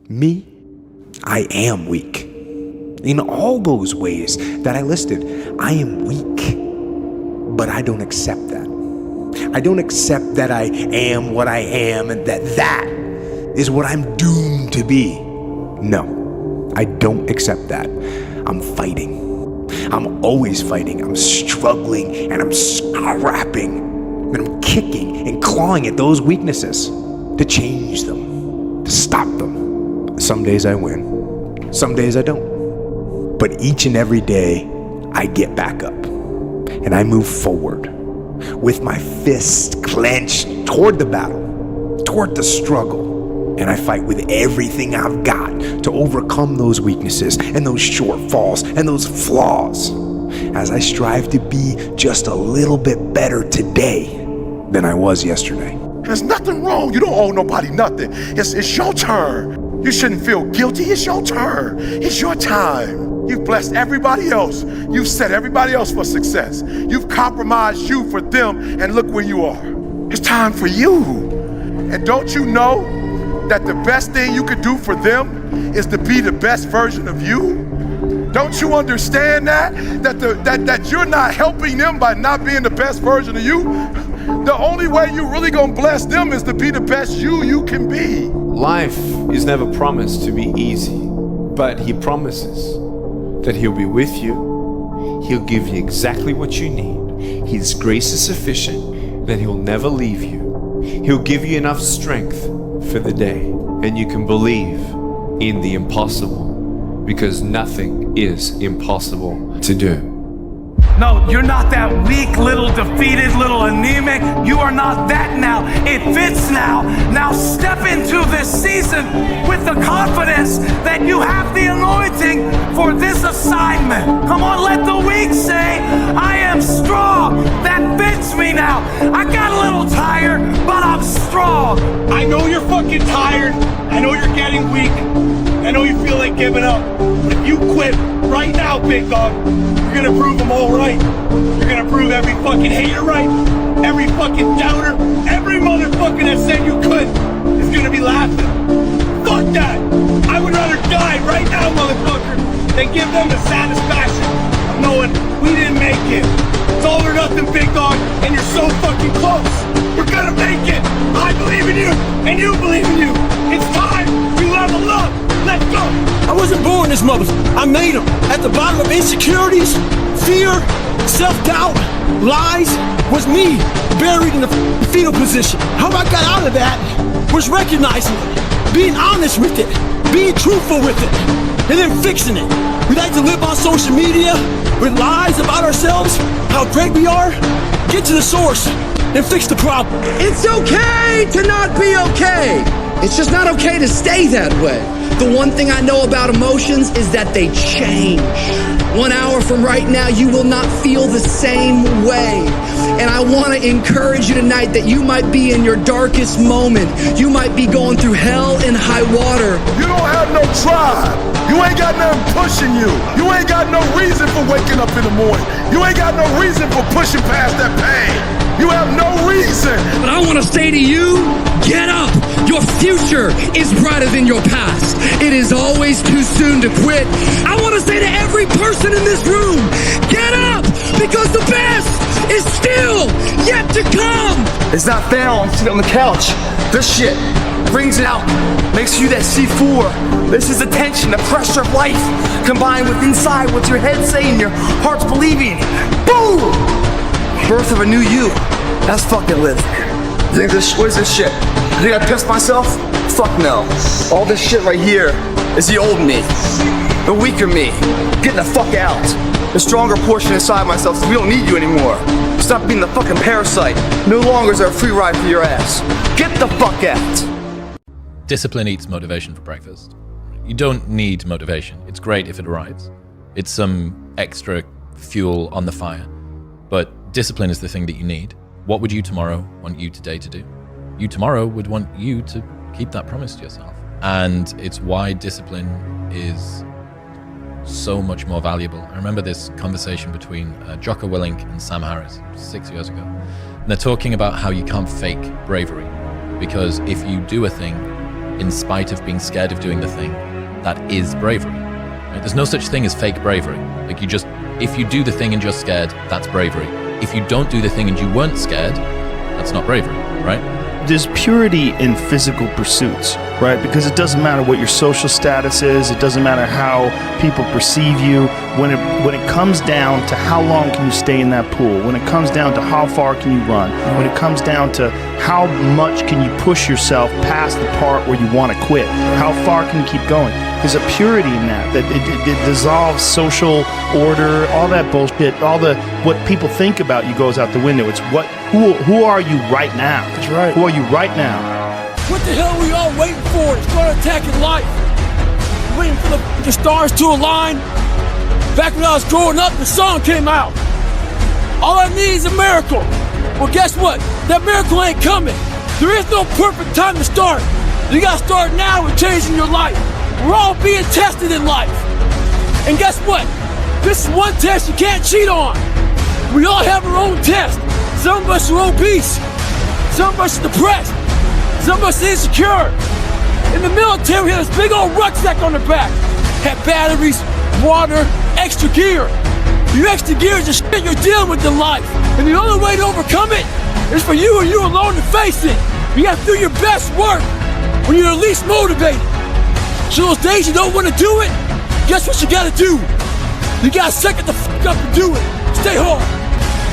Me, I am weak. In all those ways that I listed, I am weak. But I don't accept that. I don't accept that I am what I am and that is what I'm doomed to be. No, I don't accept that. I'm fighting. I'm always fighting. I'm struggling and I'm scrapping and I'm kicking and clawing at those weaknesses to change them, to stop them. Some days I win, some days I don't. But each and every day I get back up and I move forward with my fists clenched toward the battle, toward the struggle. And I fight with everything I've got to overcome those weaknesses and those shortfalls and those flaws as I strive to be just a little bit better today than I was yesterday. There's nothing wrong. You don't owe nobody nothing. It's your turn. You shouldn't feel guilty. It's your turn. It's your time. You've blessed everybody else. You've set everybody else for success. You've compromised you for them, and look where you are. It's time for you. And don't you know that the best thing you could do for them is to be the best version of you? Don't you understand that? That you're not helping them by not being the best version of you? The only way you really gonna bless them is to be the best you can be. Life is never promised to be easy, but he promises that he'll be with you. He'll give you exactly what you need. His grace is sufficient, that he'll never leave you. He'll give you enough strength for the day, and you can believe in the impossible, because nothing is impossible to do. No, you're not that weak, little defeated, little anemic. You are not that now. It fits now. Now step into this season with the confidence that you have the anointing for this assignment. Come on, let the weak say, I am strong. That fits me now. I got a little tired, but I'm strong. I know you're fucking tired. I know you're getting weak. I know you feel like giving up. But if you quit right now, big dog, you're gonna prove them all right. You're gonna prove every fucking hater right. Every fucking doubter. Every motherfucker that said you could is gonna be laughing. Fuck that. I would rather die right now, motherfucker, than give them the satisfaction of knowing we didn't make it. It's all or nothing, big dog, and you're so fucking close. We're gonna make it. I believe in you, and you believe in you. It's time we level up. Let's go. I wasn't born this mother. I made them. At the bottom of insecurities, fear, self-doubt, lies, was me, buried in the fetal position. How I got out of that was recognizing it, being honest with it, being truthful with it, and then fixing it. We like to live on social media with lies about ourselves, how great we are. Get to the source and fix the problem. It's okay to not be okay. It's just not okay to stay that way. The one thing I know about emotions is that they change. 1 hour from right now, you will not feel the same way. And I want to encourage you tonight that you might be in your darkest moment. You might be going through hell and high water. You don't have no drive. You ain't got nothing pushing you. You ain't got no reason for waking up in the morning. You ain't got no reason for pushing past that pain. You have no reason. But I want to say to you, get up. Your future is brighter than your past. It is always too soon to quit. I want to say to every person in this room, get up, because the best is still yet to come. It's not found sitting on the couch. This shit brings it out, makes you that C4. This is the tension, the pressure of life, combined with inside what your head's saying, your heart's believing. Boom! Birth of a new you. That's fucking living. You think this, what is this shit? You think I pissed myself? Fuck no. All this shit right here is the old me. The weaker me. Getting the fuck out. The stronger portion inside myself says we don't need you anymore. Stop being the fucking parasite. No longer is there a free ride for your ass. Get the fuck out. Discipline eats motivation for breakfast. You don't need motivation. It's great if it arrives. It's some extra fuel on the fire. But discipline is the thing that you need. What would you tomorrow want you today to do? You tomorrow would want you to keep that promise to yourself. And it's why discipline is so much more valuable. I remember this conversation between Jocko Willink and Sam Harris 6 years ago. And they're talking about how you can't fake bravery. Because if you do a thing in spite of being scared of doing the thing, that is bravery. Right? There's no such thing as fake bravery. Like if you do the thing and you're scared, that's bravery. If you don't do the thing and you weren't scared, that's not bravery, right? There's purity in physical pursuits, right? Because it doesn't matter what your social status is. It doesn't matter how people perceive you. When it comes down to how long can you stay in that pool, when it comes down to how far can you run, when it comes down to how much can you push yourself past the part where you want to quit, how far can you keep going? There's a purity in that it dissolves social order, all that bullshit, what people think about you goes out the window. It's who are you right now? That's right. Who are you right now? What the hell are we all waiting for? Start attacking life. Waiting for the stars to align. Back when I was growing up, the song came out. All I need is a miracle. Well, guess what? That miracle ain't coming. There is no perfect time to start. You gotta start now with changing your life. We're all being tested in life. And guess what? This is one test you can't cheat on. We all have our own test. Some of us are obese. Some of us are depressed. Some of us are insecure. In the military, we had this big old rucksack on the back. Had batteries, water, extra gear. Your extra gear is the shit you're dealing with in life. And the only way to overcome it is for you and you alone to face it. You gotta do your best work when you're the least motivated. So those days you don't want to do it, guess what you gotta do? You gotta suck it the fuck up and do it. Stay hard.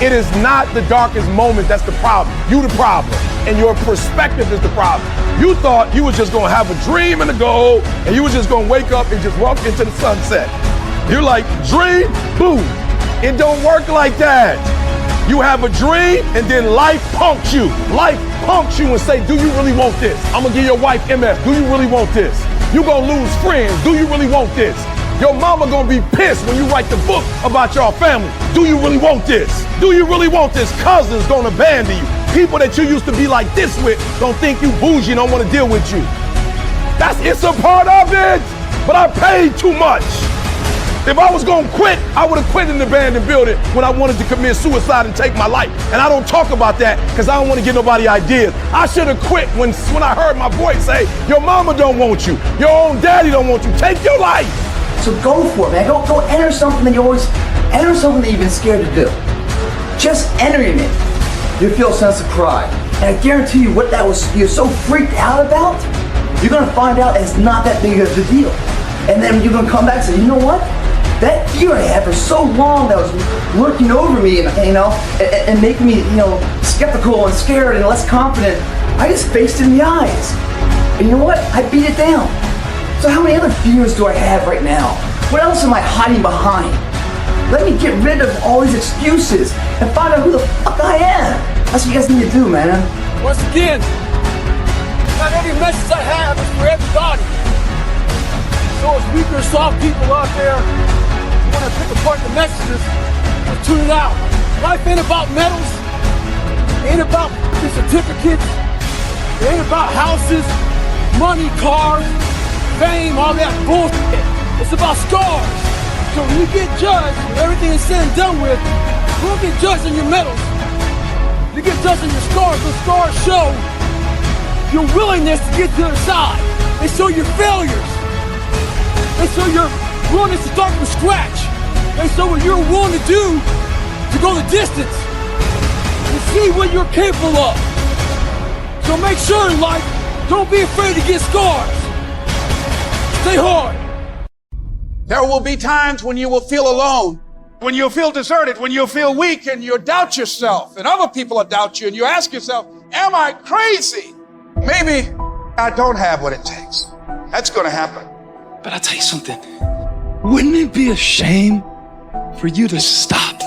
It is not the darkest moment that's the problem. You the problem. And your perspective is the problem. You thought you was just gonna have a dream and a goal, and you was just gonna wake up and just walk into the sunset. You're like, dream, boom. It don't work like that. You have a dream, and then life punks you. Life punks you and say, do you really want this? I'm gonna give your wife MS. Do you really want this? You gonna lose friends. Do you really want this? Your mama gonna be pissed when you write the book about your family. Do you really want this? Do you really want this? Cousins gonna abandon you. People that you used to be like this with don't think you bougie and don't wanna deal with you. It's a part of it, but I paid too much. If I was gonna quit, I would have quit in the abandoned building when I wanted to commit suicide and take my life. And I don't talk about that because I don't want to give nobody ideas. I should have quit when I heard my voice say, your mama don't want you, your own daddy don't want you, take your life. So go for it, man. Go enter something that enter something that you've been scared to do. Just entering it, you feel a sense of pride. And I guarantee you what you're so freaked out about, you're gonna find out it's not that big of a deal. And then you're gonna come back and say, you know what? That fear I had for so long that was lurking over me and making me, skeptical and scared and less confident, I just faced it in the eyes. And you know what? I beat it down. So how many other fears do I have right now? What else am I hiding behind? Let me get rid of all these excuses and find out who the fuck I am. That's what you guys need to do, man. Once again, not every message I have is for everybody. So as weaker, soft people out there who want to pick apart the messages, just tune it out. Life ain't about medals, it ain't about certificates, it ain't about houses, money, cars, fame, all that bullshit. It's about scars. So when you get judged, when everything is said and done with, you don't get judged on your medals. You get judged on your scars. The scars show your willingness to get to the side. They show your failures. They show your willingness to start from scratch. They show what you're willing to do to go the distance. To see what you're capable of. So make sure in life, don't be afraid to get scars. Stay hard. There will be times when you will feel alone, when you'll feel deserted, when you'll feel weak and you'll doubt yourself and other people will doubt you and you ask yourself, am I crazy? Maybe I don't have what it takes. That's going to happen. But I'll tell you something. Wouldn't it be a shame for you to stop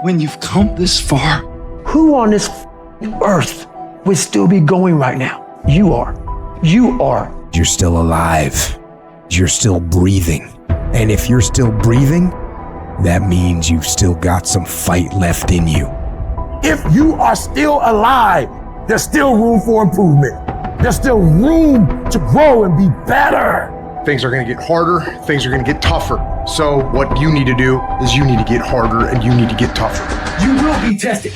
when you've come this far? Who on this earth would still be going right now? You are. You are. You're still alive. You're still breathing. And if you're still breathing, that means you've still got some fight left in you. If you are still alive, there's still room for improvement. There's still room to grow and be better. Things are going to get harder. Things are going to get tougher. So what you need to do is you need to get harder and you need to get tougher. You will be tested.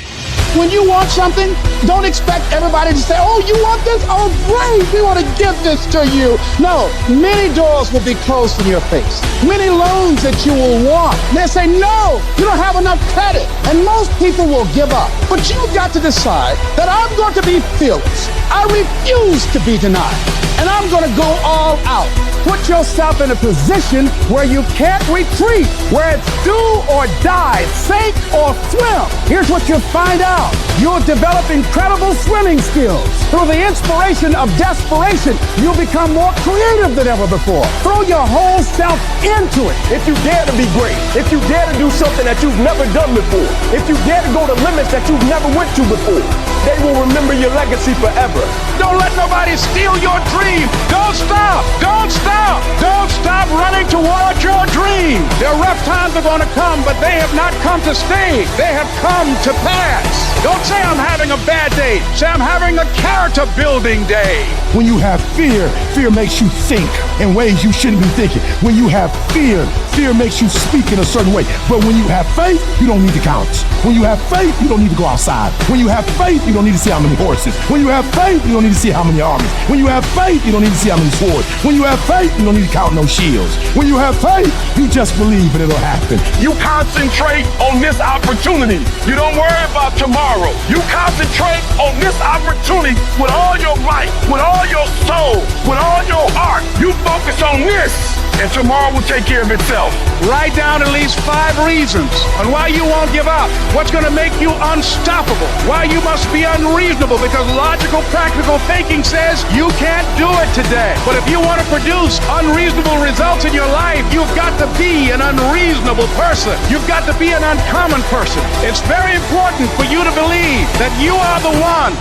When you want something, don't expect everybody to say, oh, you want this? Oh, great, we want to give this to you. No, many doors will be closed in your face. Many loans that you will want. They'll say, no, you don't have enough credit. And most people will give up. But you've got to decide that I'm going to be fearless. I refuse to be denied. And I'm going to go all out. Put yourself in a position where you can't retreat, where it's do or die, sink or swim. Here's what you'll find out. You'll develop incredible swimming skills. Through the inspiration of desperation, you'll become more creative than ever before. Throw your whole self into it. If you dare to be great, if you dare to do something that you've never done before, if you dare to go to limits that you've never went to before, they will remember your legacy forever. Don't let nobody steal your dream. Don't stop. Don't stop. Don't stop running toward your dream. Their rough times are going to come, but they have not come to stay. They have come to pass. Don't say I'm having a bad day. Say I'm having a character building day. When you have fear, fear makes you think in ways you shouldn't be thinking. When you have fear, fear makes you speak in a certain way. But when you have faith, you don't need to count. When you have faith, you don't need to go outside. When you have faith, you don't need to see how many horses. When you have faith, you don't need to see how many armies. When you have faith, you don't need to see how many swords. When you have faith, you don't need to count no shields. When you have faith, you just believe and it'll happen. You concentrate on this opportunity. You don't worry about tomorrow. You concentrate on this opportunity with all your might, with all your soul, with all your heart. You focus on this, and tomorrow will take care of itself. Write down at least 5 reasons on why you won't give up. What's going to make you unstoppable? Why you must be unreasonable, because logical, practical thinking says you can't do it today. But if you want to produce unreasonable results in your life, you've got to be an unreasonable person. You've got to be an uncommon person. It's very important for you to believe that you are the one.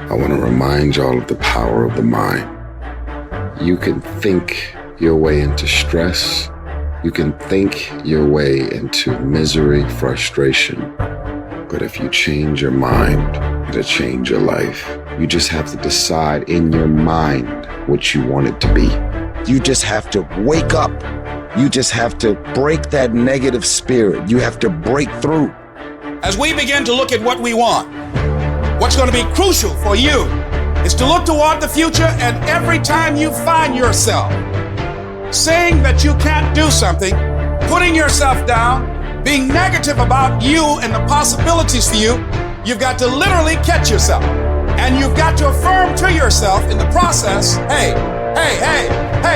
I want to remind y'all of the power of the mind. You can think your way into stress. You can think your way into misery, frustration. But if you change your mind, it'll change your life. You just have to decide in your mind what you want it to be. You just have to wake up. You just have to break that negative spirit. You have to break through. As we begin to look at what we want, what's going to be crucial for you is to look toward the future, and every time you find yourself saying that you can't do something, putting yourself down, being negative about you and the possibilities for you, you've got to literally catch yourself. And you've got to affirm to yourself in the process, hey,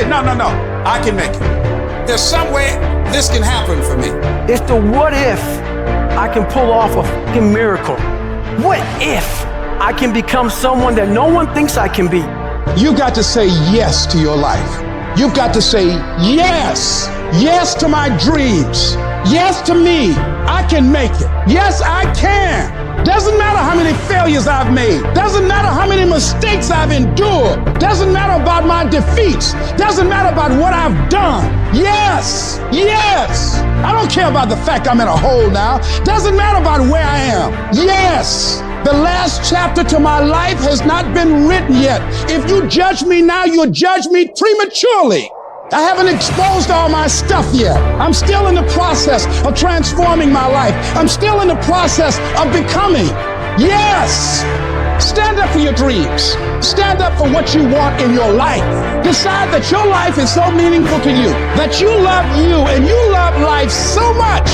no, I can make it. There's some way this can happen for me. It's the what if I can pull off a fucking miracle. What if I can become someone that no one thinks I can be? You've got to say yes to your life. You've got to say yes. Yes to my dreams. Yes to me. I can make it. Yes, I can. Doesn't matter how many failures I've made. Doesn't matter how many mistakes I've endured. Doesn't matter about my defeats. Doesn't matter about what I've done. Yes. I don't care about the fact I'm in a hole now. Doesn't matter about where I am. Yes. The last chapter to my life has not been written yet. If you judge me now, you'll judge me prematurely. I haven't exposed all my stuff yet. I'm still in the process of transforming my life. I'm still in the process of becoming. Yes! Stand up for your dreams. Stand up for what you want in your life. Decide that your life is so meaningful to you, that you love you and you love life so much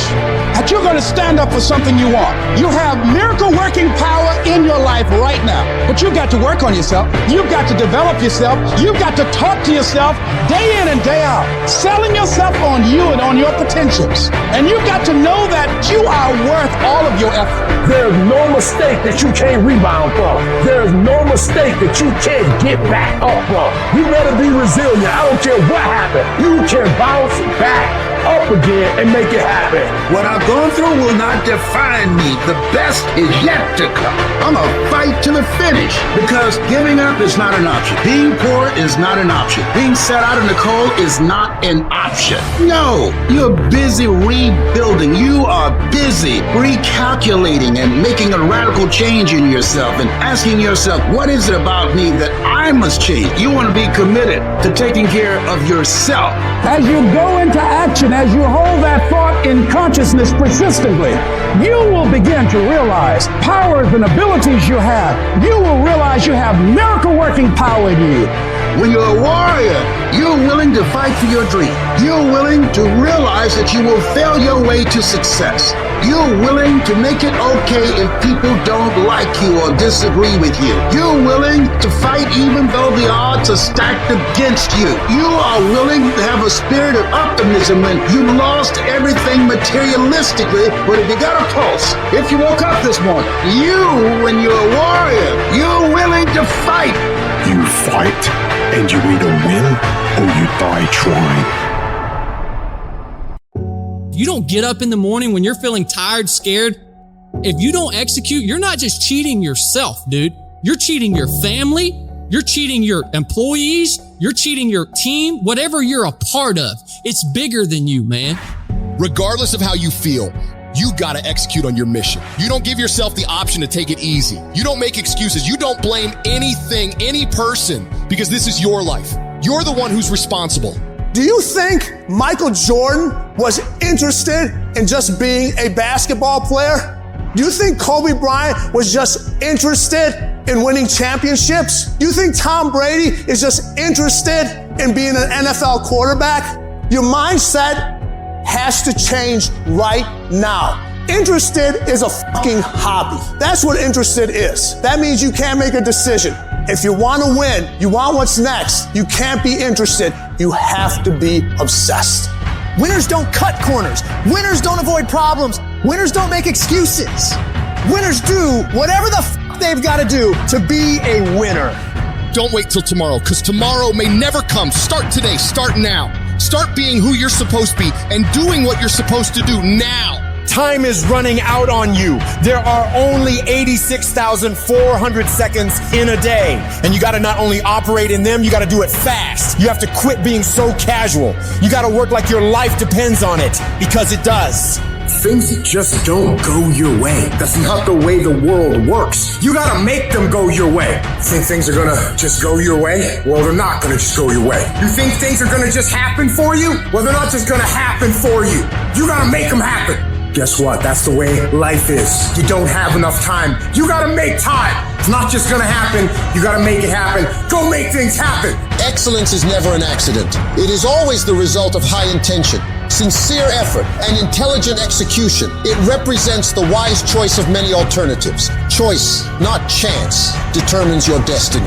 that you're going to stand up for something you want. You have miracle working power in your life right now, but you've got to work on yourself. You've got to develop yourself. You've got to talk to yourself day in and day out, selling yourself on you and on your potentials. And you've got to know that you are worth all of your effort. There's no mistake that you can't rebound from. There's no mistake that you can't get back up from. You better be resilient. I don't care what happened. You can bounce back up again and make it happen. What I've gone through will not define me. The best is yet to come. I'm a fight to the finish, because giving up is not an option. Being poor is not an option. Being set out in the cold is not an option. No, you're busy rebuilding. You are busy recalculating and making a radical change in yourself and asking yourself, what is it about me that I must change? You want to be committed to taking care of yourself. As you go into action, as you hold that thought in consciousness persistently, you will begin to realize powers and abilities you have. You will realize you have miracle-working power in you. When you're a warrior, you're willing to fight for your dream. You're willing to realize that you will fail your way to success. You're willing to make it okay if people don't like you or disagree with you. You're willing to fight even though the odds are stacked against you. You are willing to have a spirit of optimism when you've lost everything materialistically, but if you got a pulse, if you woke up this morning, when you're a warrior, you're willing to fight. You fight, and you either win or you die trying. You don't get up in the morning when you're feeling tired, scared. If you don't execute, you're not just cheating yourself, dude. You're cheating your family. You're cheating your employees. You're cheating your team, whatever you're a part of. It's bigger than you, man. Regardless of how you feel, you gotta execute on your mission. You don't give yourself the option to take it easy. You don't make excuses. You don't blame anything, any person, because this is your life. You're the one who's responsible. Do you think Michael Jordan was interested in just being a basketball player? Do you think Kobe Bryant was just interested in winning championships? Do you think Tom Brady is just interested in being an NFL quarterback? Your mindset has to change right now. Interested is a fucking hobby. That's what interested is. That means you can't make a decision. If you want to win, you want what's next, you can't be interested. You have to be obsessed. Winners don't cut corners. Winners don't avoid problems. Winners don't make excuses. Winners do whatever the they've got to do to be a winner. Don't wait till tomorrow, because tomorrow may never come. Start today. Start now. Start being who you're supposed to be and doing what you're supposed to do now. Time is running out on you. There are only 86,400 seconds in a day. And you gotta not only operate in them, you gotta do it fast. You have to quit being so casual. You gotta work like your life depends on it, because it does. Things just don't go your way. That's not the way the world works. You gotta make them go your way. Think things are gonna just go your way? Well, they're not gonna just go your way. You think things are gonna just happen for you? Well, they're not just gonna happen for you. You gotta make them happen. Guess what? That's the way life is. You don't have enough time. You gotta make time. It's not just gonna happen. You gotta make it happen. Go make things happen. Excellence is never an accident. It is always the result of high intention, sincere effort, and intelligent execution. It represents the wise choice of many alternatives. Choice, not chance, determines your destiny.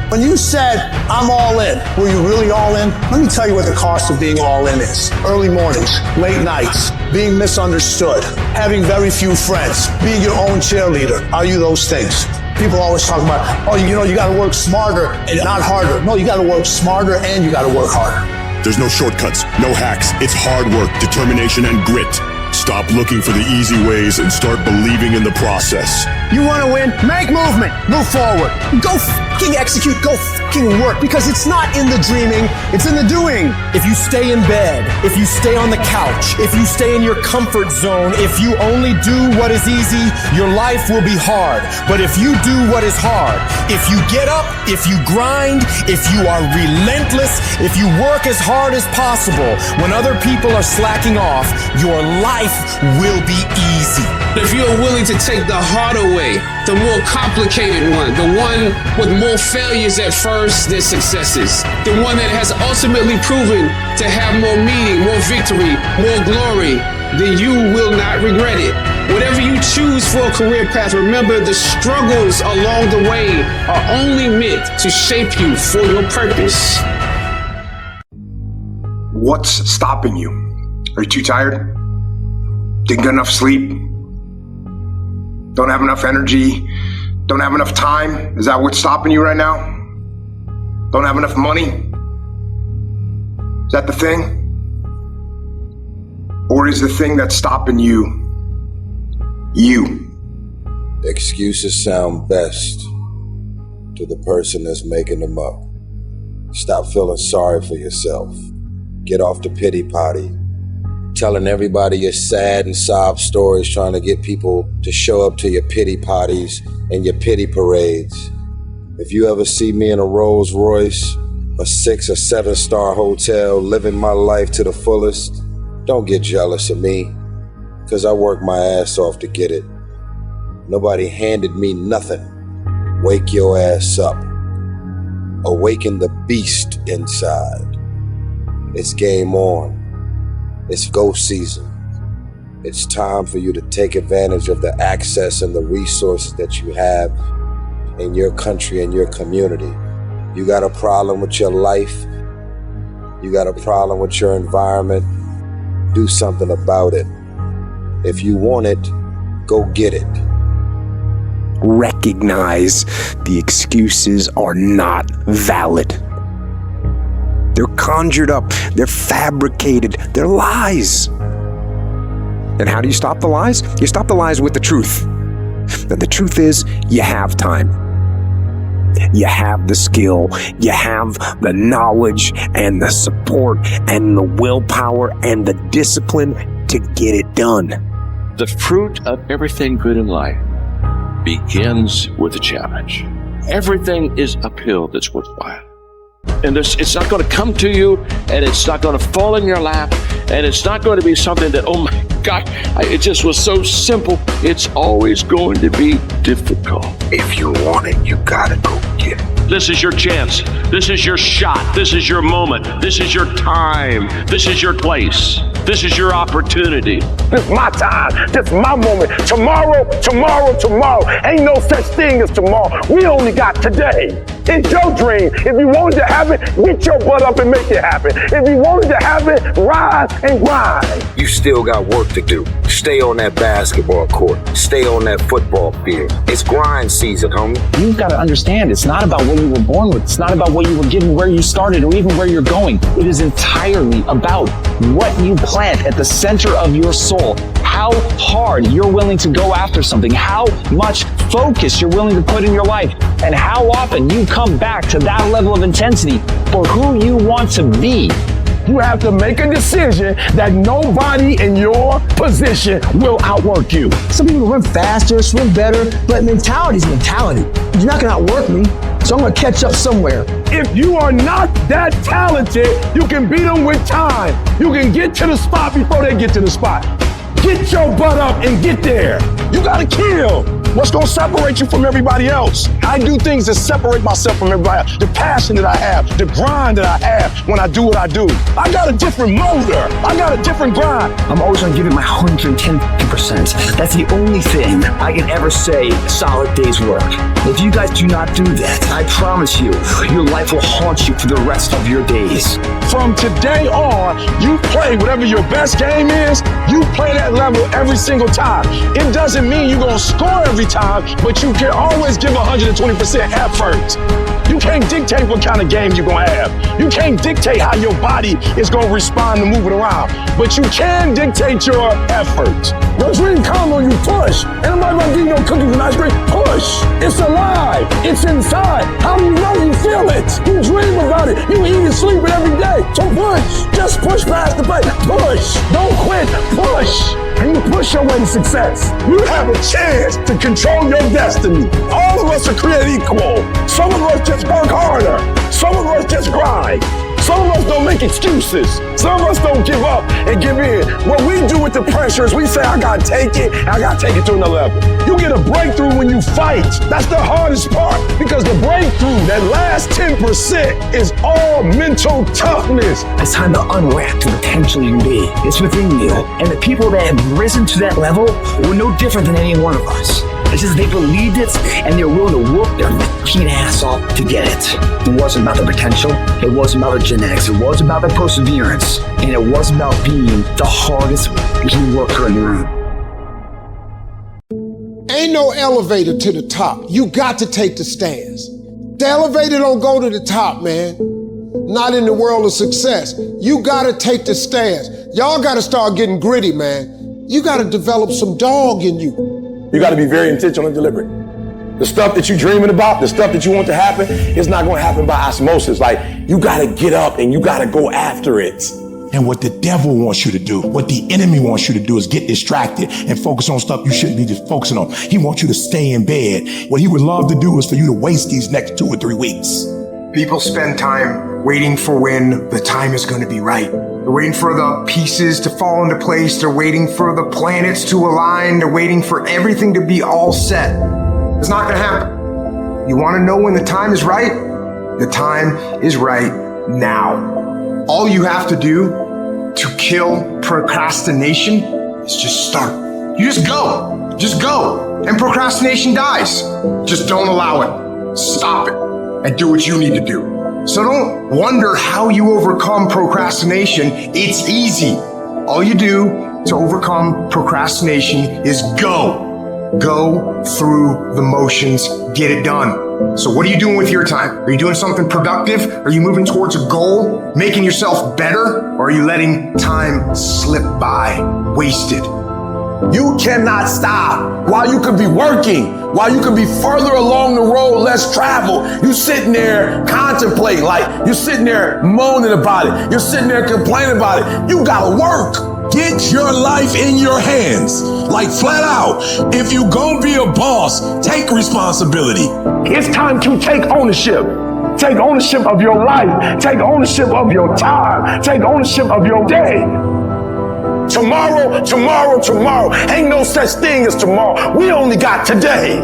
When you said, I'm all in, were you really all in? Let me tell you what the cost of being all in is. Early mornings, late nights, being misunderstood, having very few friends, being your own cheerleader. Are you those things? People always talk about, you gotta work smarter and not harder. No, you gotta work smarter and you gotta work harder. There's no shortcuts, no hacks. It's hard work, determination, and grit. Stop looking for the easy ways and start believing in the process. You want to win? Make movement. Move forward. Go fucking execute. Go fucking work, because it's not in the dreaming, it's in the doing. If you stay in bed, if you stay on the couch, if you stay in your comfort zone, if you only do what is easy, your life will be hard. But if you do what is hard, if you get up, if you grind, if you are relentless, if you work as hard as possible, when other people are slacking off, your life will be easy. If you're willing to take the harder way, the more complicated one, the one with more failures at first than successes, the one that has ultimately proven to have more meaning, more victory, more glory, then you will not regret it. Whatever you choose for a career path, remember the struggles along the way are only meant to shape you for your purpose. What's stopping you? Are you too tired? Didn't get enough sleep? Don't have enough energy? Don't have enough time? Is that what's stopping you right now? Don't have enough money? Is that the thing? Or is the thing that's stopping you, you? Excuses sound best to the person that's making them up. Stop feeling sorry for yourself. Get off the pity potty. Telling everybody your sad and sob stories, trying to get people to show up to your pity potties and your pity parades. If you ever see me in a Rolls Royce, a 6 or 7-star hotel, living my life to the fullest. Don't get jealous of me, cause I worked my ass off to get it. Nobody handed me nothing. Wake your ass up. Awaken the beast inside. It's game on. It's go season. It's time for you to take advantage of the access and the resources that you have in your country and your community. You got a problem with your life? You got a problem with your environment? Do something about it. If you want it, go get it. Recognize the excuses are not valid. They're conjured up, they're fabricated, they're lies. And how do you stop the lies? You stop the lies with the truth. And the truth is, you have time. You have the skill, you have the knowledge and the support and the willpower and the discipline to get it done. The fruit of everything good in life begins with a challenge. Everything is uphill that's worthwhile. And it's not going to come to you, and it's not going to fall in your lap, and it's not going to be something that, oh my God, it just was so simple. It's always going to be difficult. If you want it, you gotta go get it. This is your chance. This is your shot. This is your moment. This is your time. This is your place. This is your opportunity. This is my time. This is my moment. Tomorrow. Ain't no such thing as tomorrow. We only got today. It's your dream. If you want it to happen, get your butt up and make it happen. If you want it to happen, rise and grind. You still got work to do. Stay on that basketball court. Stay on that football field. It's grind season, homie. You've got to understand, it's not about what you were born with. It's not about what you were given, where you started, or even where you're going. It is entirely about what you plant at the center of your soul. How hard you're willing to go after something. How much focus you're willing to put in your life. And how often you come back to that level of intensity for who you want to be. You have to make a decision that nobody in your position will outwork you. Some people run faster, swim better, but mentality is mentality. You're not gonna outwork me, so I'm gonna catch up somewhere. If you are not that talented, you can beat them with time. You can get to the spot before they get to the spot. Get your butt up and get there. You gotta kill. What's gonna separate you from everybody else? I do things that separate myself from everybody else. The passion that I have, the grind that I have when I do what I do. I got a different motor. I got a different grind. I'm always gonna give it my 110%. That's the only thing I can ever say a solid day's work. If you guys do not do that, I promise you, your life will haunt you for the rest of your days. From today on, you play whatever your best game is, you play that level every single time. It doesn't mean you're gonna score every time, but you can always give 120% effort. You can't dictate what kind of game you're gonna have. You can't dictate how your body is gonna respond to moving around, but you can dictate your effort. Your dream comes when you push. Ain't nobody gonna give you no cookies and ice cream. Push. It's alive. It's inside. How do you know you feel it? You dream about it. You eat and sleep it every day. So push. Just push past the plate. Push. Don't quit. Push. And you push your way to success. You have a chance to control your destiny. All of us are created equal. Some of us just work harder. Some of us just grind. Some of us don't make excuses. Some of us don't give up and give in. What we do with the pressure is we say, I gotta take it, and I gotta take it to another level. You get a breakthrough when you fight. That's the hardest part, because the breakthrough, that last 10%, is all mental toughness. It's time to unwrap the potential you can be. It's within you. And the people that have risen to that level were no different than any one of us. It's just they believed it and they're willing to work their fucking ass off to get it. It wasn't about the potential. It wasn't about the genetics. It wasn't about the perseverance. And it wasn't about being the hardest worker in the room. Ain't no elevator to the top. You got to take the stairs. The elevator don't go to the top, man. Not in the world of success. You gotta take the stairs. Y'all gotta start getting gritty, man. You gotta develop some dog in you. You got to be very intentional and deliberate. The stuff that you're dreaming about, the stuff that you want to happen, it's not going to happen by osmosis. Like, you got to get up and you got to go after it. And what the devil wants you to do, what the enemy wants you to do, is get distracted and focus on stuff you shouldn't be just focusing on. He wants you to stay in bed. What he would love to do is for you to waste these next 2 or 3 weeks. People spend time waiting for when the time is going to be right. They're waiting for the pieces to fall into place. They're waiting for the planets to align. They're waiting for everything to be all set. It's not going to happen. You want to know when the time is right? The time is right now. All you have to do to kill procrastination is just start. You just go. Just go. And procrastination dies. Just don't allow it. Stop it. And do what you need to do. So don't wonder how you overcome procrastination. It's easy. All you do to overcome procrastination is go. Go through the motions, get it done. So what are you doing with your time? Are you doing something productive? Are you moving towards a goal, making yourself better? Or are you letting time slip by, wasted? You cannot stop while you could be working, while you could be further along the road, less traveled. You sitting there contemplating, like you're sitting there moaning about it. You're sitting there complaining about it. You gotta work. Get your life in your hands, like flat out. If you gonna be a boss, take responsibility. It's time to take ownership. Take ownership of your life. Take ownership of your time. Take ownership of your day. Tomorrow, tomorrow, tomorrow. Ain't no such thing as tomorrow. We only got today.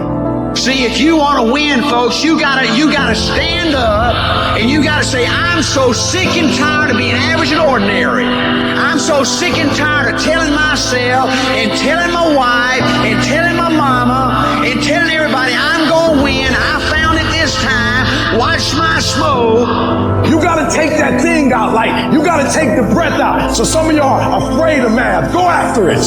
See, if you want to win, folks, you gotta stand up and you gotta say, I'm so sick and tired of being average and ordinary. I'm so sick and tired of telling myself and telling my wife and telling my mama and telling everybody I'm gonna win. I found it this time. Watch my smoke. You gotta take that thing out, like you gotta take the breath out. So some of y'all are afraid of math. Go after it.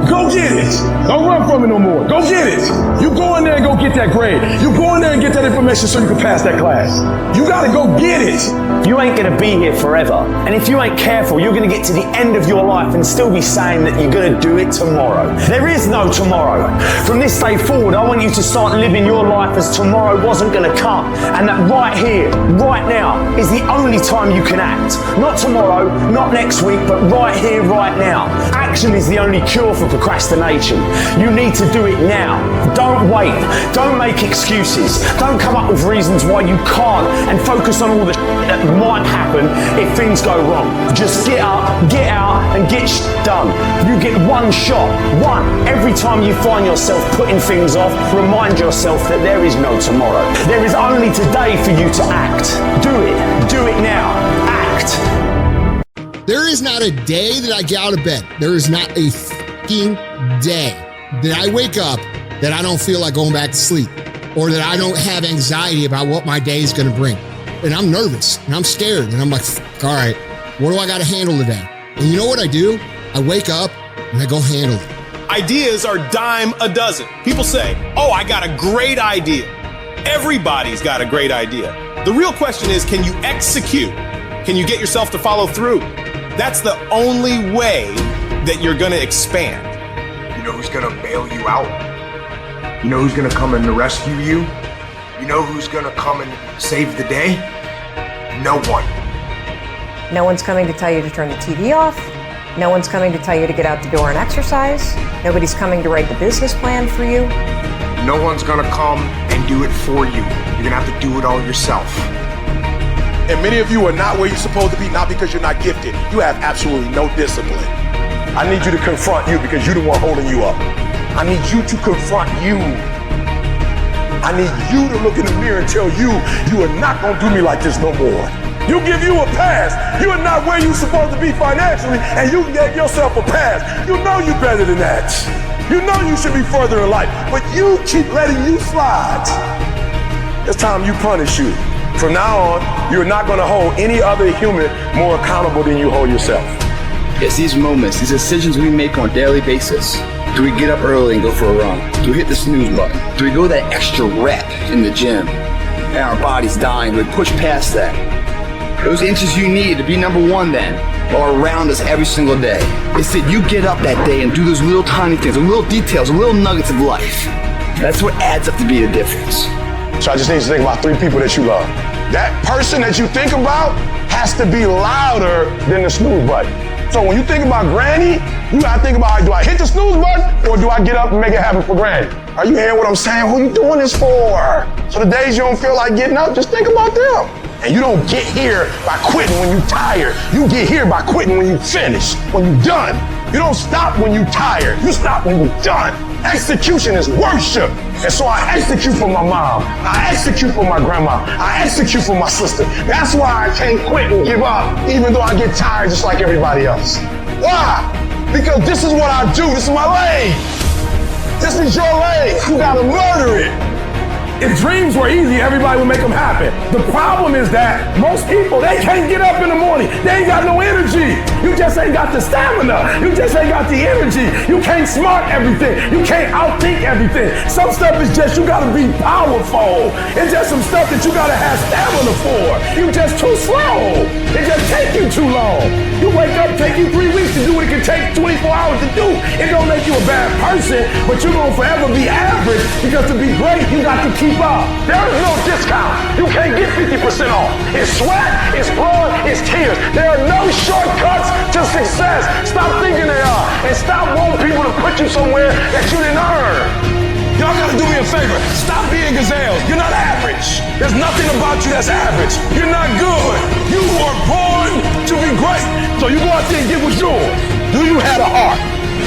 Go get it. Don't run from it no more. Go get it. You go in there and go get that grade. You go in there and get that information so you can pass that class. You gotta go get it. You ain't gonna be here forever. And if you ain't careful, you're gonna get to the end of your life and still be saying that you're gonna do it tomorrow. There is no tomorrow. From this day forward, I want you to start living your life as tomorrow wasn't gonna come. And that right here, right now, is the only time you can act. Not tomorrow, not next week, but right here, right now. Action is the only cure for procrastination. You need to do it now. Don't wait. Don't make excuses. Don't come up with reasons why you can't and focus on all the that might happen if things go wrong. Just get up, get out, and get done. You get one shot, one. Every time you find yourself putting things off, remind yourself that there is no tomorrow. There is only today for you to act. Do it. Do it now. Act. There is not a day that I get out of bed. There is not a fucking day that I wake up that I don't feel like going back to sleep, or that I don't have anxiety about what my day is going to bring. And I'm nervous and I'm scared and I'm like, all right, what do I got to handle today? And you know what I do? I wake up and I go handle it. Ideas are dime a dozen. People say, oh, I got a great idea. Everybody's got a great idea. The real question is, can you execute? Can you get yourself to follow through? That's the only way that you're going to expand. You know who's going to bail you out? You know who's going to come and rescue you? You know who's going to come and save the day? No one. No one's coming to tell you to turn the TV off. No one's coming to tell you to get out the door and exercise. Nobody's coming to write the business plan for you. No one's going to come and do it for you. You're going to have to do it all yourself. And many of you are not where you're supposed to be, not because you're not gifted. You have absolutely no discipline. I need you to confront you because you're the one holding you up. I need you to confront you. I need you to look in the mirror and tell you, you are not going to do me like this no more. You give you a pass. You are not where you're supposed to be financially, and you get yourself a pass. You know you're better than that. You know you should be further in life, but you keep letting you slide. It's time you punish you. From now on, you're not going to hold any other human more accountable than you hold yourself. It's these moments, these decisions we make on a daily basis. Do we get up early and go for a run? Do we hit the snooze button? Do we go that extra rep in the gym and our body's dying? Do we push past that? Those inches you need to be number one then are around us every single day. It's that you get up that day and do those little tiny things, the little details, the little nuggets of life. That's what adds up to be the difference. So I just need you to think about 3 people that you love. That person that you think about has to be louder than the snooze button. So when you think about Granny, you gotta think about, do I hit the snooze button or do I get up and make it happen for Granny? Are you hearing what I'm saying? Who you doing this for? So the days you don't feel like getting up, just think about them. And you don't get here by quitting when you're tired. You get here by quitting when you finish, when you're done. You don't stop when you're tired. You stop when you're done. Execution is worship. And so I execute for my mom. I execute for my grandma. I execute for my sister. That's why I can't quit and give up, even though I get tired just like everybody else. Why? Because this is what I do. This is my lane. This is your lane. You gotta murder it. If dreams were easy, everybody would make them happen. The problem is that most people, they can't get up in the morning. They ain't got no energy. You just ain't got the stamina. You just ain't got the energy. You can't smart everything. You can't outthink everything. Some stuff is just, you gotta be powerful. It's just some stuff that you gotta have stamina for. You just too slow. It just take you too long. You wake up, take you 3 weeks to do what it can take 24 hours to do. It don't make you a bad person, but you're gonna forever be average, because to be great, you got to keep up. There is no discount. You can't get 50% off. It's sweat, it's blood, it's tears. There are no shortcuts to success. Stop thinking they are, and stop wanting people to put you somewhere that you didn't earn. Y'all gotta do me a favor. Stop being gazelles. You're not average. There's nothing about you that's average. You're not good. You were born to be great. So you go out there and get what's yours. Do you have a heart?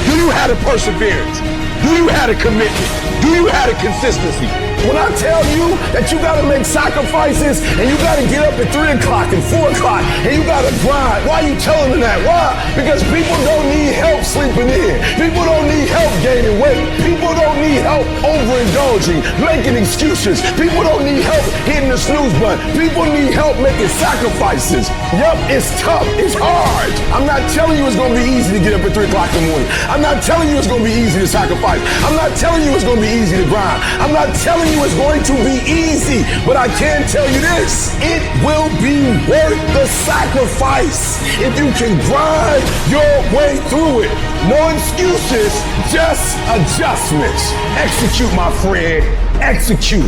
Do you have a perseverance? Do you have a commitment? Do you have a consistency? When I tell you that you gotta make sacrifices and you gotta get up at 3 o'clock and 4 o'clock and you gotta grind, why are you telling them that? Why? Because people don't need help sleeping in. People don't need help gaining weight. People don't need help overindulging, making excuses. People don't need help hitting the snooze button. People need help making sacrifices. Yup, it's tough. It's hard. I'm not telling you it's gonna be easy to get up at 3 o'clock in the morning. I'm not telling you it's gonna be easy to sacrifice. I'm not telling you it's gonna be easy to grind. I'm not telling you it's going to be easy, but I can tell you this, it will be worth the sacrifice if you can grind your way through it. No excuses, just adjustments. Execute, my friend, execute.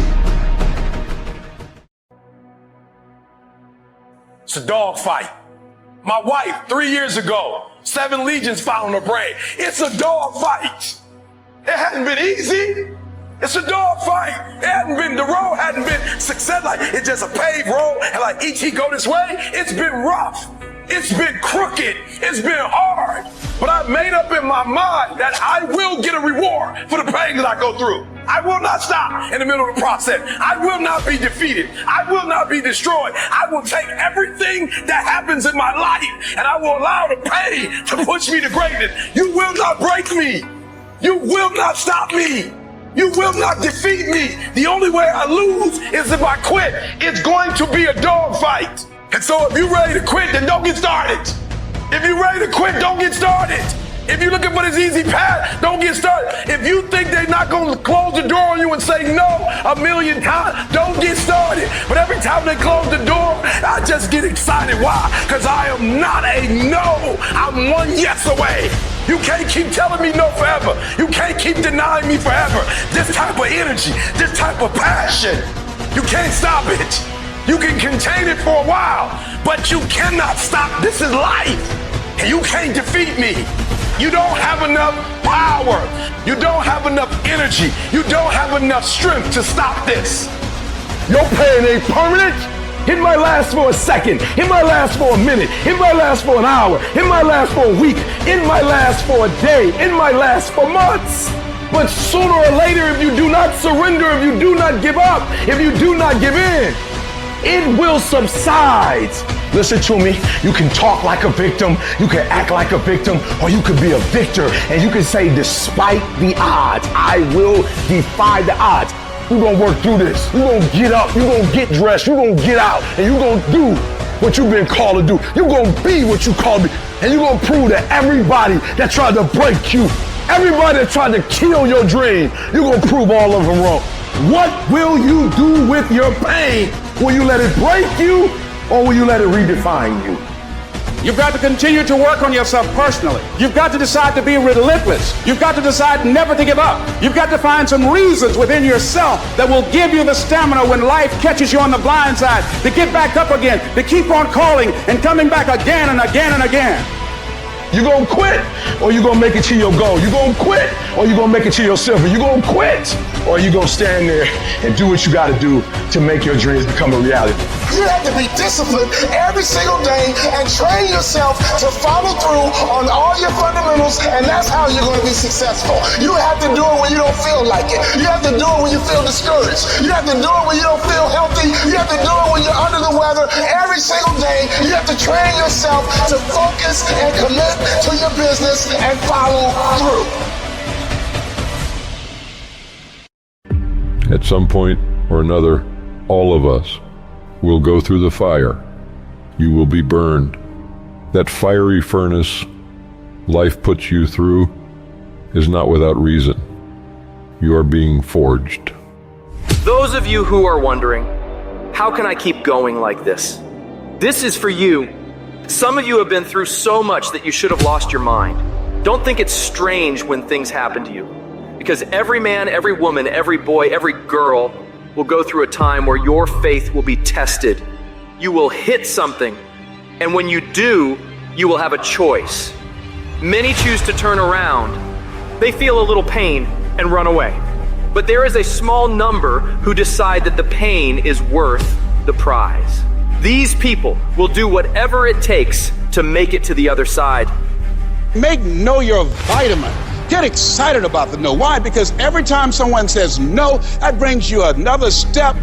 It's a dog fight. My wife, 3 years ago, 7 legions found on her brain. It's a dog fight. It hadn't been easy. It's a dog fight. It hadn't been, the road hadn't been success, like it's just a paved road and like each he go this way. It's been rough. It's been crooked. It's been hard. But I made up in my mind that I will get a reward for the pain that I go through. I will not stop in the middle of the process. I will not be defeated. I will not be destroyed. I will take everything that happens in my life and I will allow the pain to push me to greatness. You will not break me. You will not stop me. You will not defeat me. The only way I lose is if I quit. It's going to be a dog fight. And so if you're ready to quit, then don't get started. If you're ready to quit, don't get started. If you're looking for this easy path, don't get started. If you think they're not going to close the door on you and say no 1,000,000 times, don't get started. But every time they close the door, I just get excited. Why? Because I am not a no. I'm one yes away. You can't keep telling me no forever. You can't keep denying me forever. This type of energy, this type of passion, you can't stop it. You can contain it for a while, but you cannot stop. This is life, and you can't defeat me. You don't have enough power. You don't have enough energy. You don't have enough strength to stop this. Your pain ain't permanent. It might last for a second. It might last for a minute. It might last for an hour. It might last for a week. It might last for a day. It might last for months. But sooner or later, if you do not surrender, if you do not give up, if you do not give in, it will subside. Listen to me. You can talk like a victim. You can act like a victim, or you could be a victor. And you can say, despite the odds, I will defy the odds. You're going to work through this. You're going to get up. You're going to get dressed. You're going to get out. And you're going to do what you've been called to do. You're going to be what you called to be. And you're going to prove that everybody that tried to break you, everybody that tried to kill your dream, you're going to prove all of them wrong. What will you do with your pain? Will you let it break you, or will you let it redefine you? You've got to continue to work on yourself personally. You've got to decide to be relentless. You've got to decide never to give up. You've got to find some reasons within yourself that will give you the stamina when life catches you on the blind side to get back up again, to keep on calling and coming back again and again and again. You gonna quit or you gonna make it to your goal? You gonna quit or you gonna make it to your silver? You gonna quit or you gonna stand there and do what you gotta do to make your dreams become a reality? You have to be disciplined every single day and train yourself to follow through on all your fundamentals, and that's how you're going to be successful. You have to do it when you don't feel like it. You have to do it when you feel discouraged. You have to do it when you don't feel healthy. You have to do it when you're under the weather. Every single day, you have to train yourself to focus and commit to your business and follow through. At some point or another, all of us will go through the fire. You will be burned. That fiery furnace life puts you through is not without reason. You are being forged. Those of you who are wondering, how can I keep going like this? This is for you. Some of you have been through so much that you should have lost your mind. Don't think it's strange when things happen to you, because every man, every woman, every boy, every girl will go through a time where your faith will be tested. You will hit something, and when you do, you will have a choice. Many choose to turn around. They feel a little pain and run away. But there is a small number who decide that the pain is worth the prize. These people will do whatever it takes to make it to the other side. Make no your vitamin. Get excited about the no. Why? Because every time someone says no, that brings you another step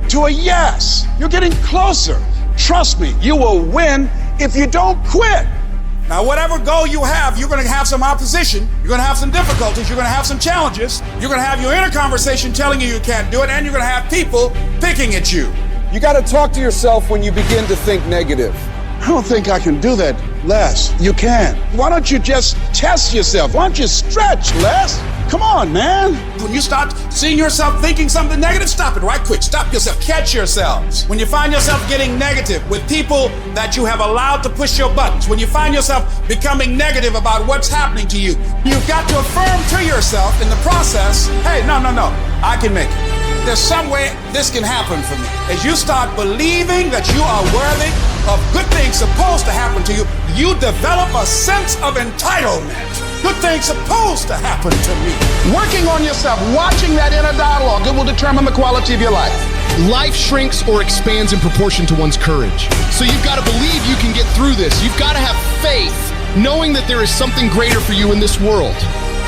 to a yes. You're getting closer. Trust me, you will win if you don't quit. Now, whatever goal you have, you're going to have some opposition. You're going to have some difficulties. You're going to have some challenges. You're going to have your inner conversation telling you can't do it, and you're going to have people picking at you. You got to talk to yourself when you begin to think negative. I don't think I can do that, Les. You can. Why don't you just test yourself? Why don't you stretch, Les? Come on, man. When you start seeing yourself thinking something negative, stop it right quick. Stop yourself. Catch yourselves. When you find yourself getting negative with people that you have allowed to push your buttons, when you find yourself becoming negative about what's happening to you, you've got to affirm to yourself in the process, hey, no, I can make it. There's some way this can happen for me. As you start believing that you are worthy of good things supposed to happen to you, you develop a sense of entitlement. Good things supposed to happen to me. Working on yourself, watching that inner dialogue, it will determine the quality of your life. Life shrinks or expands in proportion to one's courage. So you've got to believe you can get through this. You've got to have faith, knowing that there is something greater for you in this world.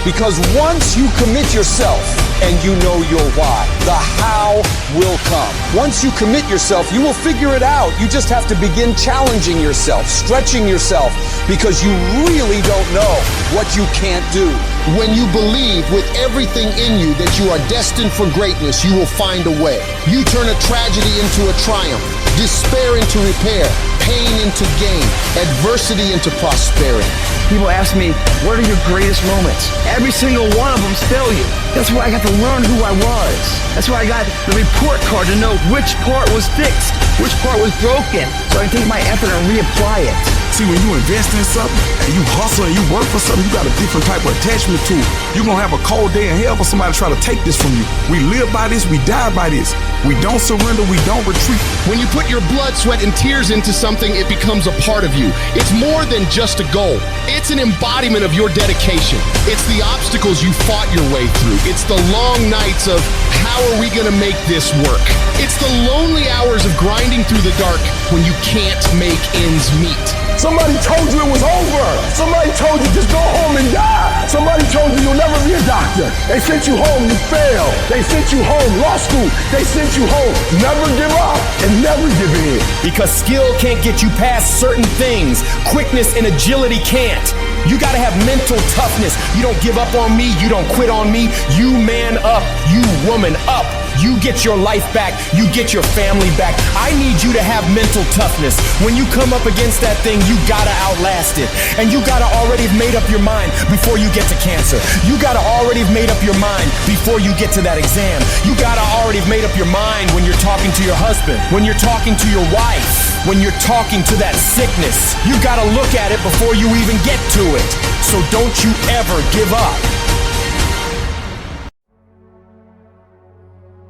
Because once you commit yourself and you know your why, the how will come. Once you commit yourself, you will figure it out. You just have to begin challenging yourself, stretching yourself, because you really don't know what you can't do. When you believe with everything in you that you are destined for greatness, you will find a way. You turn a tragedy into a triumph, despair into repair, pain into gain, adversity into prosperity. People ask me, what are your greatest moments? Every single one of them's failure. That's why I got to learn who I was. That's why I got the report card to know which part was fixed, which part was broken, so I can take my effort and reapply it. See, when you invest in something and you hustle and you work for something, you got a different type of attachment to it. You're going to have a cold day in hell for somebody to try to take this from you. We live by this, we die by this. We don't surrender, we don't retreat. When you put your blood, sweat, and tears into something, it becomes a part of you. It's more than just a goal. It's an embodiment of your dedication. It's the obstacles you fought your way through. It's the long nights of how are we going to make this work? It's the lonely hours of grinding through the dark when you can't make ends meet. Somebody told you it was over. Somebody told you just go home and die. Somebody told you you'll never be a doctor. They sent you home, you failed. They sent you home, law school. They sent you home. Never give up and never give in. Because skill can't get you past certain things. Quickness and agility can't. You gotta have mental toughness. You don't give up on me. You don't quit on me. You man up. You woman up. You get your life back. You get your family back. I need you to have mental toughness. When you come up against that thing, you gotta outlast it. And you gotta already have made up your mind before you get to cancer. You gotta already have made up your mind before you get to that exam. You gotta already have made up your mind when you're talking to your husband, when you're talking to your wife, when you're talking to that sickness. You gotta look at it before you even get to it. So don't you ever give up.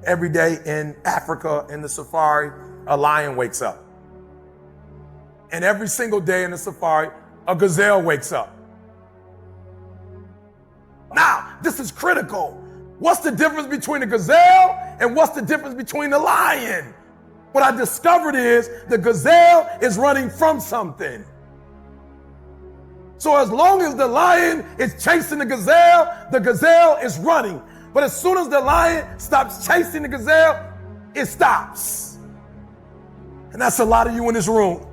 Every day in Africa, in the safari, a lion wakes up. And every single day in the safari, a gazelle wakes up. Now, this is critical. What's the difference between a gazelle and what's the difference between the lion? What I discovered is the gazelle is running from something. So as long as the lion is chasing the gazelle is running. But as soon as the lion stops chasing the gazelle, it stops. And that's a lot of you in this room.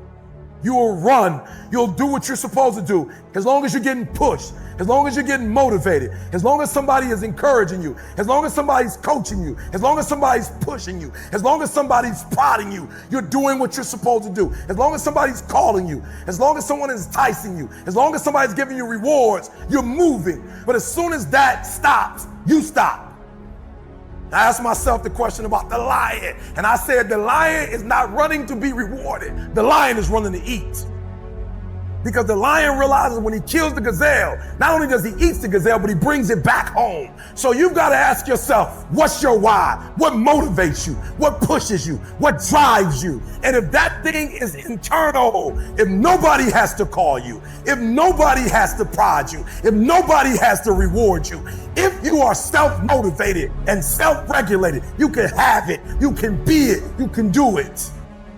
You will run. You'll do what you're supposed to do. As long as you're getting pushed, as long as you're getting motivated, as long as somebody is encouraging you, as long as somebody's coaching you, as long as somebody's pushing you, as long as somebody's prodding you, you're doing what you're supposed to do. As long as somebody's calling you, as long as someone is enticing you, as long as somebody's giving you rewards, you're moving. But as soon as that stops, you stop. I asked myself the question about the lion, and I said the lion is not running to be rewarded. The lion is running to eat. Because the lion realizes when he kills the gazelle, not only does he eat the gazelle, but he brings it back home. So you've got to ask yourself, what's your why? What motivates you? What pushes you? What drives you? And if that thing is internal, if nobody has to call you, if nobody has to prod you, if nobody has to reward you, if you are self-motivated and self-regulated, you can have it, you can be it, you can do it.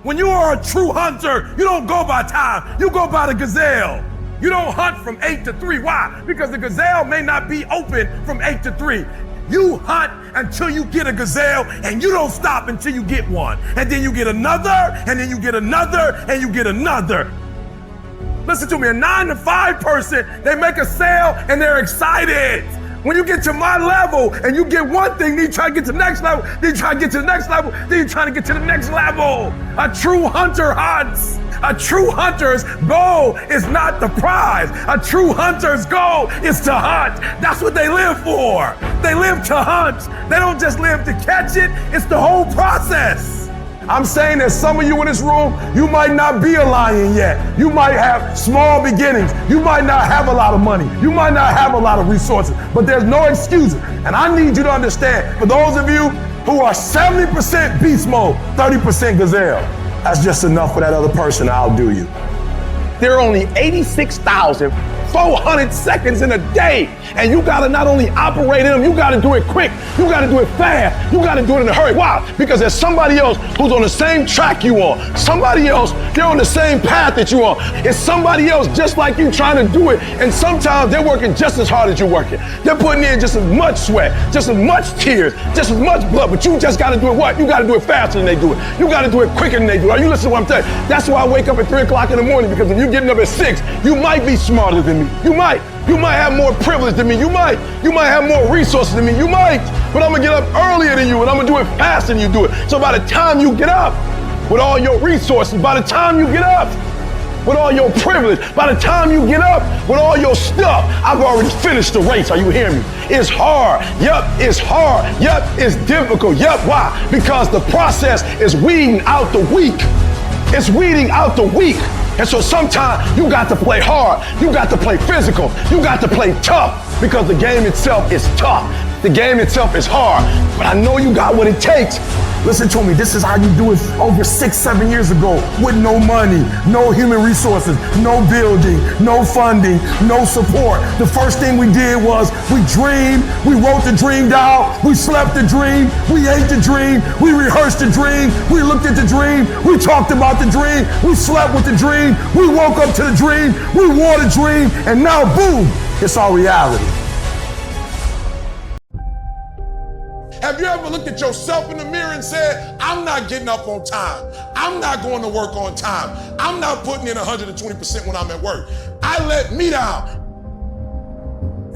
When you are a true hunter, you don't go by time, you go by the gazelle. You don't hunt from 8 to 3. Why? Because the gazelle may not be open from 8 to 3. You hunt until you get a gazelle, and you don't stop until you get one. And then you get another, and then you get another, and you get another. Listen to me, a 9 to 5 person, they make a sale and they're excited. When you get to my level and you get one thing, then you try to get to the next level, then you try to get to the next level, then you're trying to get to the next level. A true hunter hunts. A true hunter's goal is not the prize. A true hunter's goal is to hunt. That's what they live for. They live to hunt. They don't just live to catch it. It's the whole process. I'm saying that some of you in this room, you might not be a lion yet. You might have small beginnings. You might not have a lot of money. You might not have a lot of resources, but there's no excuses. And I need you to understand, for those of you who are 70% beast mode, 30% gazelle, that's just enough for that other person to outdo you. There are only 86,400 seconds in a day. And you gotta not only operate in them, you gotta do it quick. You gotta do it fast. You gotta do it in a hurry. Why? Because there's somebody else who's on the same track you on. Somebody else, they're on the same path that you on. It's somebody else just like you trying to do it. And sometimes they're working just as hard as you're working. They're putting in just as much sweat, just as much tears, just as much blood, but you just gotta do it what? You gotta do it faster than they do it. You gotta do it quicker than they do it. Are you listening to what I'm telling you? That's why I wake up at 3 o'clock in the morning, because if you're getting up at 6, you might be smarter than me. You might have more privilege than me. You might have more resources than me. You might, but I'm gonna get up earlier than you, and I'm gonna do it faster than you do it. So by the time you get up with all your resources, by the time you get up with all your privilege, by the time you get up with all your stuff, I've already finished the race. Are you hearing me? It's hard. Yup, it's hard. Yup, it's difficult. Yup, why? Because the process is weeding out the weak. It's weeding out the weak. And so sometimes you got to play hard. You got to play physical. You got to play tough, because the game itself is tough. The game itself is hard. But I know you got what it takes. Listen to me, this is how you do it over 6-7 years ago, with no money, no human resources, no building, no funding, no support. The first thing we did was we dreamed, we wrote the dream down, we slept the dream, we ate the dream, we rehearsed the dream, we looked at the dream, we talked about the dream, we slept with the dream, we woke up to the dream, we wore the dream, and now boom, it's our reality. Have you ever looked at yourself in the mirror and said, I'm not getting up on time. I'm not going to work on time. I'm not putting in 120% when I'm at work. I let me down.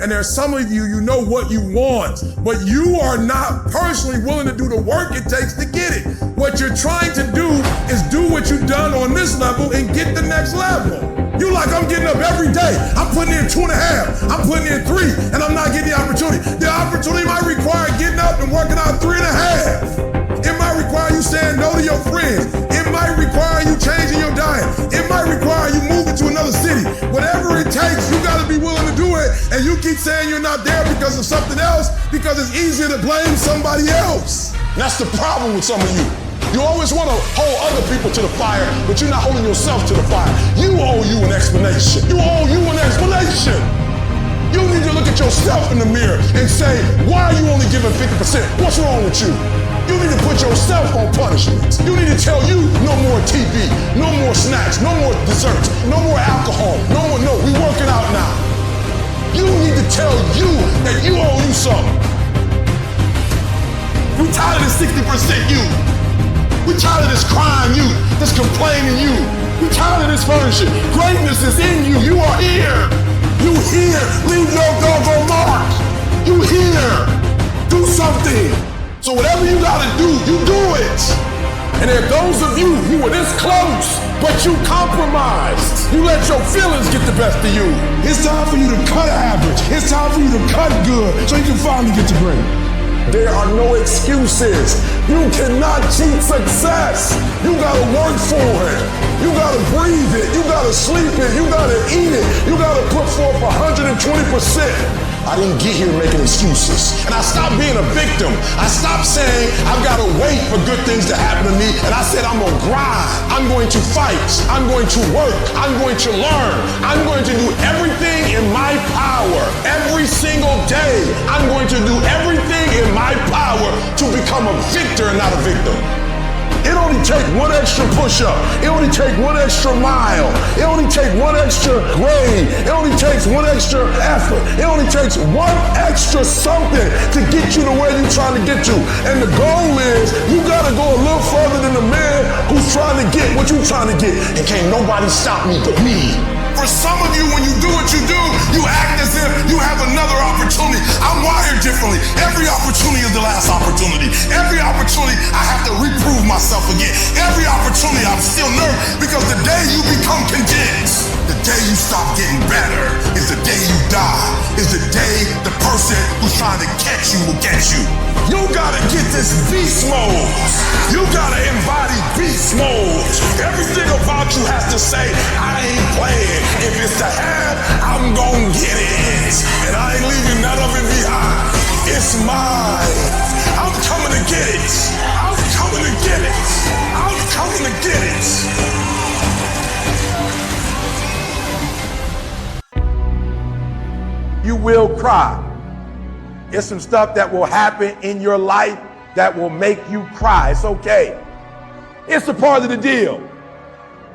And there's some of you, you know what you want, but you are not personally willing to do the work it takes to get it. What you're trying to do is do what you've done on this level and get the next level. You like, I'm getting up every day. I'm putting in 2.5. I'm putting in 3, and I'm not getting the opportunity. The opportunity might require getting up and working out 3.5. It might require you saying no to your friends. It might require you changing your diet. It might require you moving to another city. Whatever it takes, you gotta be willing to do it. And you keep saying you're not there because of something else, because it's easier to blame somebody else. That's the problem with some of you. You always want to hold other people to the fire, but you're not holding yourself to the fire. You owe you an explanation. You owe you an explanation. You need to look at yourself in the mirror and say, why are you only giving 50%? What's wrong with you? You need to put yourself on punishment. You need to tell you no more TV, no more snacks, no more desserts, no more alcohol, no, we working out now. You need to tell you that you owe you something. We tired of this 60% you. We tired of this crying you, this complaining you. We tired of this furniture. Greatness is in you. You are here. You here. Leave your doggone mark. You here. Do something. So whatever you gotta do, you do it. And there are those of you who were this close, but you compromised. You let your feelings get the best of you. It's time for you to cut average. It's time for you to cut good so you can finally get to great. There are no excuses. You cannot cheat success. You gotta work for it. You gotta breathe it. You gotta sleep it. You gotta eat it. You gotta put forth 120%. I didn't get here making excuses. And I stopped being a victim. I stopped saying I've got to wait for good things to happen to me. And I said I'm going to grind. I'm going to fight. I'm going to work. I'm going to learn. I'm going to do everything in my power. Every single day, I'm going to do everything in my power to become a victor and not a victim. It only takes one extra push-up. It only takes one extra mile. It only takes one extra grade. It only takes one extra effort. It only takes one extra something to get you to where you're trying to get to. And the goal is you gotta go a little further than the man who's trying to get what you're trying to get. And can't nobody stop me but me. For some of you, when you do what you do, you act as if you have another opportunity. I'm wired differently. Every opportunity is the last opportunity. Every opportunity, I have to reprove myself again. Every opportunity, I'm still nervous because the day you become convinced, the day you stop getting better is the day you die. Is the day the person who's trying to catch you will get you. You gotta get this beast mode. You gotta embody beast mode. Everything about you has to say, I ain't playing. If it's to have, I'm gon' get it. And I ain't leaving none of it behind. It's mine. I'm coming to get it. I'm coming to get it. I'm coming to get it. You will cry. It's some stuff that will happen in your life that will make you cry. It's okay. It's a part of the deal.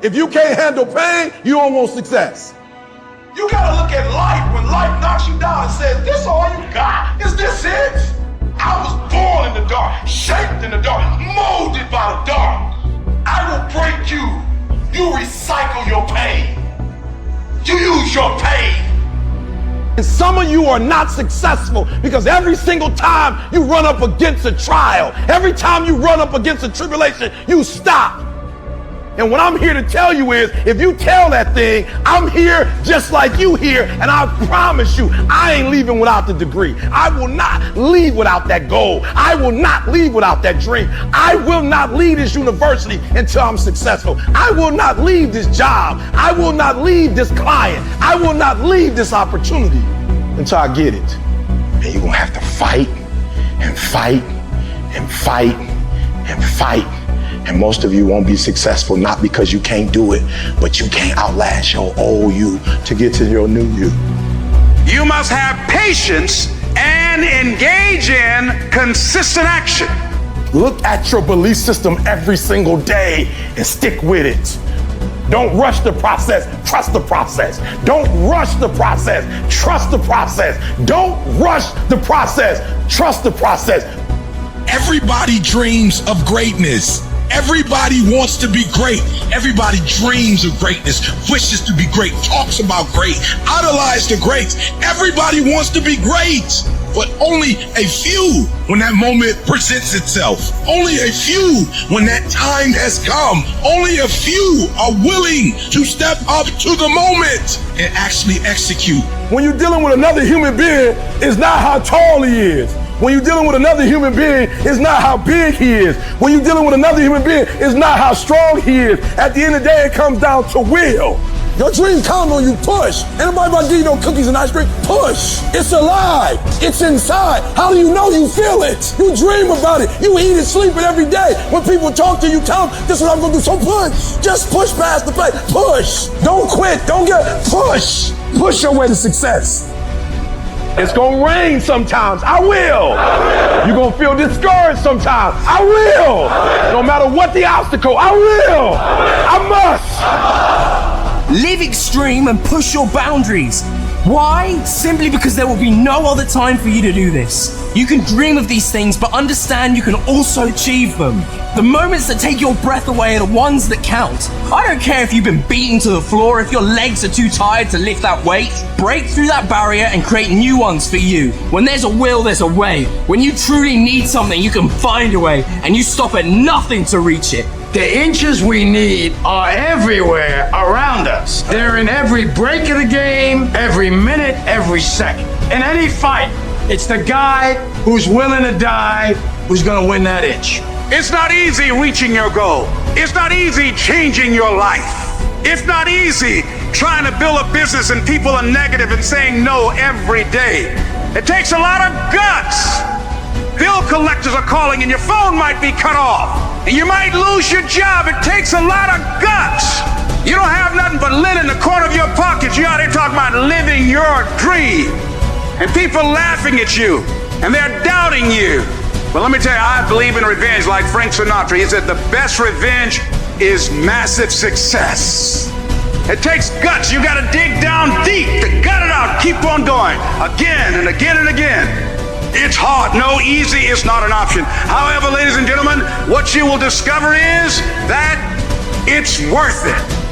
If you can't handle pain, you don't want success. You gotta look at life when life knocks you down and says, this all you got? Is this it? I was born in the dark, shaped in the dark, molded by the dark. I will break you. You recycle your pain. You use your pain. And some of you are not successful because every single time you run up against a trial, every time you run up against a tribulation, you stop. And what I'm here to tell you is, if you tell that thing, I'm here just like you here, and I promise you, I ain't leaving without the degree. I will not leave without that goal. I will not leave without that dream. I will not leave this university until I'm successful. I will not leave this job. I will not leave this client. I will not leave this opportunity until I get it. And you're gonna have to fight and fight and fight and fight. And most of you won't be successful, not because you can't do it, but you can't outlast your old you to get to your new you. You must have patience and engage in consistent action. Look at your belief system every single day and stick with it. Don't rush the process, trust the process. Don't rush the process, trust the process. Don't rush the process, trust the process. Everybody dreams of greatness. Everybody wants to be great. Everybody dreams of greatness, wishes to be great, talks about great, idolize the greats. Everybody wants to be great, but only a few when that moment presents itself. Only a few when that time has come. Only a few are willing to step up to the moment and actually execute. When you're dealing with another human being, it's not how tall he is. When you're dealing with another human being, it's not how big he is. When you're dealing with another human being, it's not how strong he is. At the end of the day, it comes down to will. Your dream count on you, push. Ain't nobody about to give you no cookies and ice cream, push. It's alive, it's inside. How do you know you feel it? You dream about it, you eat it, sleep it every day. When people talk to you, tell them, this is what I'm gonna do, so push. Just push past the pain, push. Don't quit, don't get, push. Push your way to success. It's gonna rain sometimes. I will. You're gonna feel discouraged sometimes. I will. No matter what the obstacle, I will. I must. Live extreme and push your boundaries. Why? Simply because there will be no other time for you to do this. You can dream of these things, but understand you can also achieve them. The moments that take your breath away are the ones that count. I don't care if you've been beaten to the floor, if your legs are too tired to lift that weight. Break through that barrier and create new ones for you. When there's a will, there's a way. When you truly need something, you can find a way, and you stop at nothing to reach it. The inches we need are everywhere around us. They're in every break of the game, every minute, every second. In any fight, it's the guy who's willing to die who's gonna win that inch. It's not easy reaching your goal. It's not easy changing your life. It's not easy trying to build a business and people are negative and saying no every day. It takes a lot of guts. Bill collectors are calling and your phone might be cut off. And you might lose your job. It takes a lot of guts. You don't have nothing but lint in the corner of your pockets. You're out there talking about living your dream. And people laughing at you. And they're doubting you. But let me tell you, I believe in revenge like Frank Sinatra. He said the best revenge is massive success. It takes guts. You gotta dig down deep to gut it out. Keep on going. Again and again and again. It's hard. No, easy is not an option. However, ladies and gentlemen, what you will discover is that it's worth it.